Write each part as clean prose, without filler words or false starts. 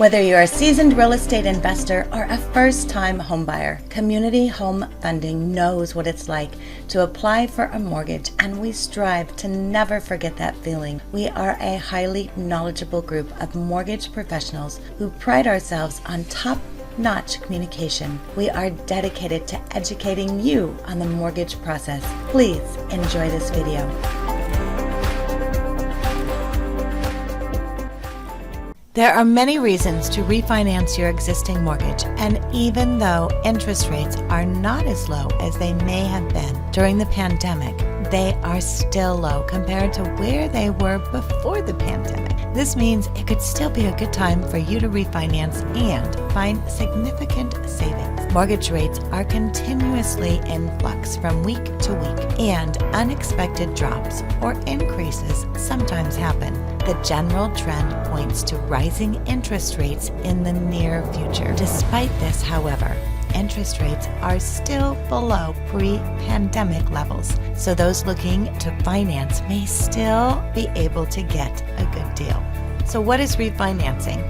Whether you're a seasoned real estate investor or a first-time homebuyer, Community Home Funding knows what it's like to apply for a mortgage, and we strive to never forget that feeling. We are a highly knowledgeable group of mortgage professionals who pride ourselves on top-notch communication. We are dedicated to educating you on the mortgage process. Please enjoy this video. There are many reasons to refinance your existing mortgage, and even though interest rates are not as low as they may have been during the pandemic, they are still low compared to where they were before the pandemic. This means it could still be a good time for you to refinance and find significant savings. Mortgage rates are continuously in flux from week to week, and unexpected drops or increases sometimes happen. The general trend points to rising interest rates in the near future. Despite this, however, interest rates are still below pre-pandemic levels, so those looking to finance may still be able to get a good deal. So what is refinancing?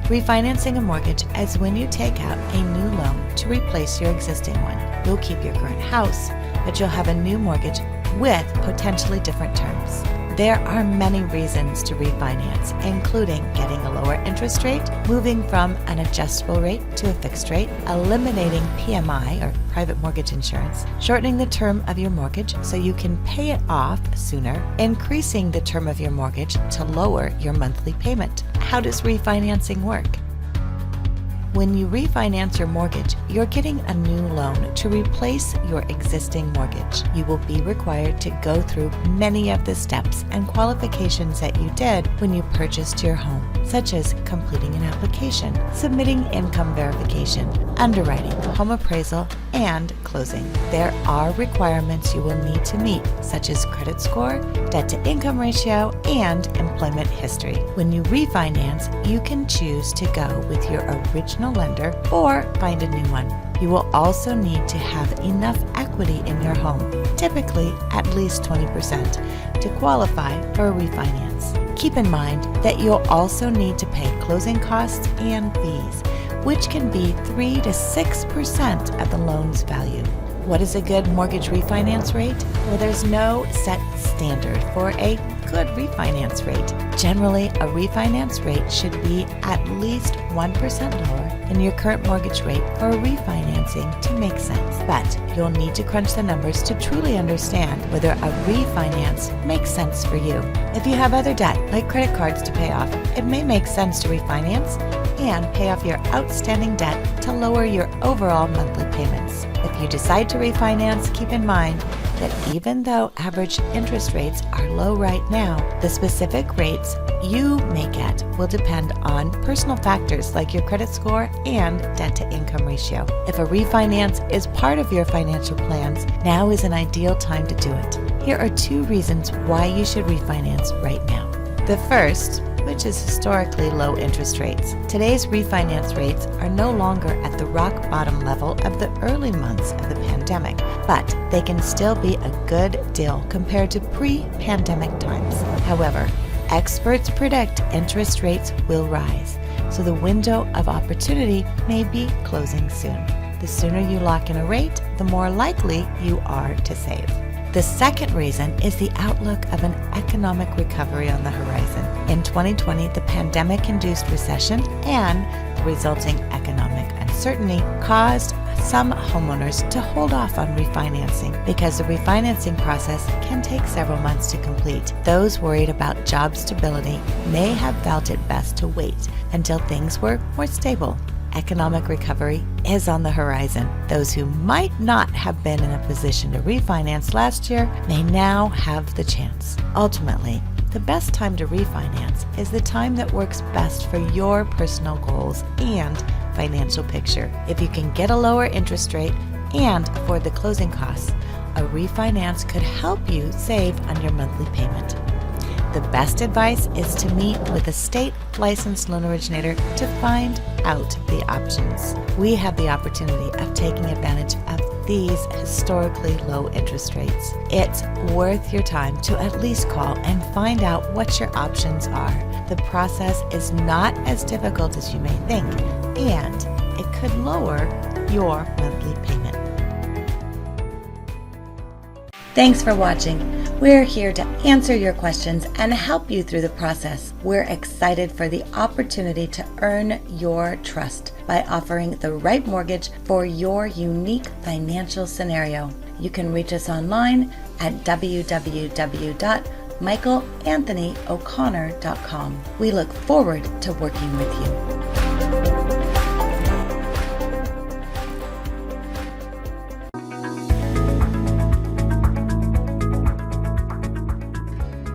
Refinancing a mortgage is when you take out a new loan to replace your existing one. You'll keep your current house, but you'll have a new mortgage with potentially different terms. There are many reasons to refinance, including getting a lower interest rate, moving from an adjustable rate to a fixed rate, eliminating PMI or private mortgage insurance, shortening the term of your mortgage so you can pay it off sooner, increasing the term of your mortgage to lower your monthly payment. How does refinancing work? When you refinance your mortgage, you're getting a new loan to replace your existing mortgage. You will be required to go through many of the steps and qualifications that you did when you purchased your home, such as completing an application, submitting income verification, underwriting, home appraisal, and closing. There are requirements you will need to meet, such as credit score, debt-to-income ratio, and employment history. When you refinance, you can choose to go with your original lender or find a new one. You will also need to have enough equity in your home, typically at least 20%, to qualify for a refinance. Keep in mind that you'll also need to pay closing costs and fees, which can be 3 to 6% of the loan's value. What is a good mortgage refinance rate? Well, there's no set standard for a good refinance rate. Generally, a refinance rate should be at least 1% lower than your current mortgage rate for refinancing to make sense. But you'll need to crunch the numbers to truly understand whether a refinance makes sense for you. If you have other debt, like credit cards to pay off, it may make sense to refinance and pay off your outstanding debt to lower your overall monthly payments. If you decide to refinance, keep in mind that even though average interest rates are low right now, the specific rates you may get will depend on personal factors like your credit score and debt-to-income ratio. If a refinance is part of your financial plans, now is an ideal time to do it. Here are 2 reasons why you should refinance right now. The first, which is historically low interest rates. Today's refinance rates are no longer at the rock bottom level of the early months of the pandemic, but they can still be a good deal compared to pre-pandemic times. However, experts predict interest rates will rise, so the window of opportunity may be closing soon. The sooner you lock in a rate, the more likely you are to save. The second reason is the outlook of an economic recovery on the horizon. In 2020, the pandemic-induced recession and the resulting economic uncertainty caused some homeowners to hold off on refinancing because the refinancing process can take several months to complete. Those worried about job stability may have felt it best to wait until things were more stable. Economic recovery is on the horizon. Those who might not have been in a position to refinance last year may now have the chance. Ultimately, the best time to refinance is the time that works best for your personal goals and financial picture. If you can get a lower interest rate and afford the closing costs, a refinance could help you save on your monthly payment. The best advice is to meet with a state licensed loan originator to find out the options. We have the opportunity of taking advantage of these historically low interest rates. It's worth your time to at least call and find out what your options are. The process is not as difficult as you may think, and it could lower your monthly payment. Thanks for watching. We're here to answer your questions and help you through the process. We're excited for the opportunity to earn your trust by offering the right mortgage for your unique financial scenario. You can reach us online at www.michaelanthonyo'connor.com. We look forward to working with you.